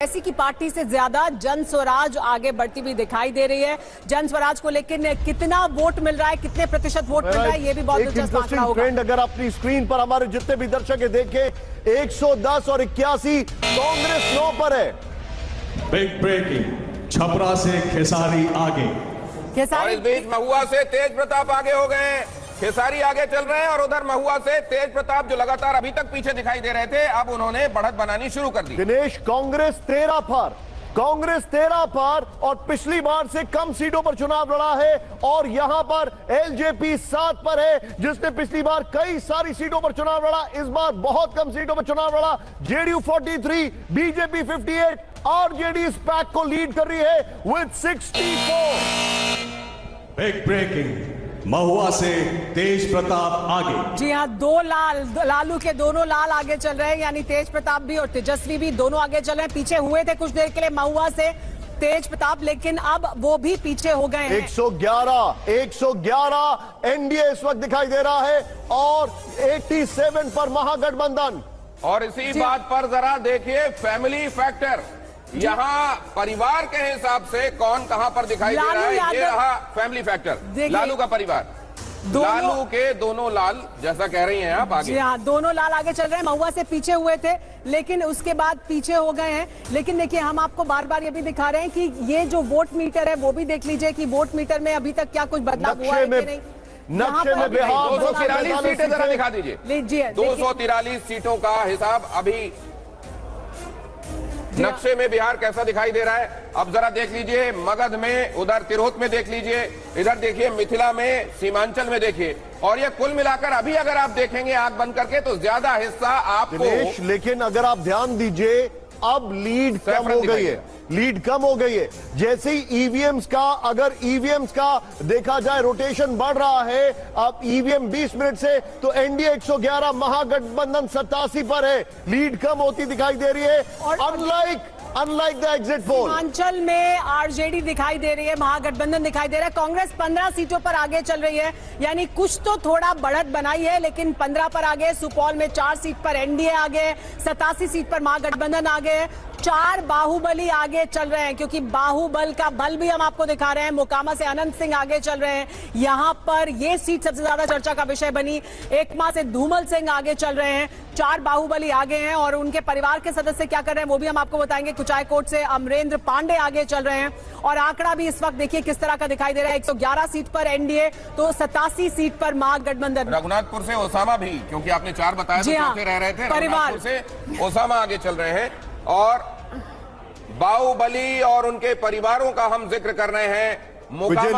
ऐसी की पार्टी से ज्यादा जन स्वराज आगे बढ़ती हुई दिखाई दे रही है। जन स्वराज को लेकिन कितना वोट मिल रहा है, कितने प्रतिशत वोट मिल रहा है, ये भी बहुत दिलचस्प आंकड़ा होगा। ट्रेंड अगर अपनी स्क्रीन पर हमारे जितने भी दर्शक देखें, 110 और 81 कांग्रेस 9 पर है। बिग ब्रेकिंग, छपरा से खेसारी आगे। और इस बीच महुआ से तेज प्रताप आगे हो गए हैं, खेसारी आगे चल रहे हैं और उधर महुआ से तेज प्रताप जो लगातार अभी तक पीछे दिखाई दे रहे थे, अब उन्होंने बढ़त बनानी शुरू कर दी। दिनेश, कांग्रेस 13 पर और पिछली बार से कम सीटों पर चुनाव लड़ा है और यहां पर एलजेपी 7 पर है, जिसने पिछली बार कई सारी सीटों पर चुनाव लड़ा, इस बार बहुत कम सीटों पर चुनाव लड़ा। जेडीयू 43, बीजेपी 58, आरजेडी इस पैक को लीड कर रही है विद 64। बिग ब्रेकिंग, महुआ से तेज प्रताप आगे। जी हाँ, लालू के दोनों लाल आगे चल रहे हैं, यानी तेज प्रताप भी और तेजस्वी भी दोनों आगे चल रहे हैं। पीछे हुए थे कुछ देर के लिए महुआ से तेज प्रताप, लेकिन अब वो भी पीछे हो गए हैं। 111 एनडीए इस वक्त दिखाई दे रहा है और 87 पर महागठबंधन। और इसी बात पर जरा देखिए फैमिली फैक्टर, यहाँ परिवार के हिसाब से कौन कहां पर दिखाई दे रहा है, ये रहा फैमिली फैक्टर। लालू का परिवार, लालू के दोनों लाल, जैसा कह रही हैं आप आगे। जी हाँ, दोनों लाल आगे चल रहे हैं। महुआ से पीछे हुए थे लेकिन उसके बाद पीछे हो गए हैं। लेकिन देखिए, हम आपको बार बार ये भी दिखा रहे हैं कि ये जो वोट मीटर है वो भी देख लीजिए कि वोट मीटर में अभी तक क्या कुछ बदलाव हुआ है कि नहीं। नक्शे में 243 सीटें जरा दिखा दीजिए। लीजिए, 243 सीटों का हिसाब अभी नक्शे में बिहार कैसा दिखाई दे रहा है, अब जरा देख लीजिए। मगध में, उधर तिरहुत में देख लीजिए, इधर देखिए मिथिला में, सीमांचल में देखिए, और ये कुल मिलाकर अभी अगर आप देखेंगे आंख बंद करके तो ज्यादा हिस्सा आपको। लेकिन अगर आप ध्यान दीजिए, अब लीड कम हो गई है, लीड कम हो गई है। जैसे ही ईवीएम्स का, अगर ईवीएम्स का देखा जाए रोटेशन बढ़ रहा है, अब ईवीएम 20 मिनट से, तो एनडीए 111, महागठबंधन 87 पर है, लीड कम होती दिखाई दे रही है। Unlike the exit poll, Seemanchal में आरजेडी दिखाई दे रही है, महागठबंधन दिखाई दे रहा है। कांग्रेस 15 सीटों पर आगे चल रही है, यानी कुछ तो थोड़ा बढ़त बनाई है, लेकिन 15 पर आगे। सुपौल में 4 सीट पर एनडीए आगे, 87 सीट पर महागठबंधन आगे। 4 बाहुबली आगे चल रहे हैं, क्योंकि बाहुबल का बल भी हम आपको दिखा रहे हैं। मोकामा से अनंत सिंह आगे चल रहे हैं, यहां पर ये सीट सबसे ज्यादा चर्चा का विषय बनी। एकमा से धूमल सिंह आगे चल रहे हैं। 4 बाहुबली आगे हैं और उनके परिवार के सदस्य क्या कर रहे हैं वो भी हम आपको बताएंगे। कुचायकोट से अमरेंद्र पांडे आगे चल रहे हैं और आंकड़ा भी इस वक्त देखिए किस तरह का दिखाई दे रहा है। 111 सीट पर एनडीए, तो 87 सीट पर महागठबंधन। रघुनाथपुर से ओसामा भी, क्योंकि आपने 4 बताया तो चौथे रह रहे थे, परिवार से ओसामा आगे चल रहे हैं। और बाहुबली और उनके परिवारों का हम जिक्र कर रहे हैं। मोकामा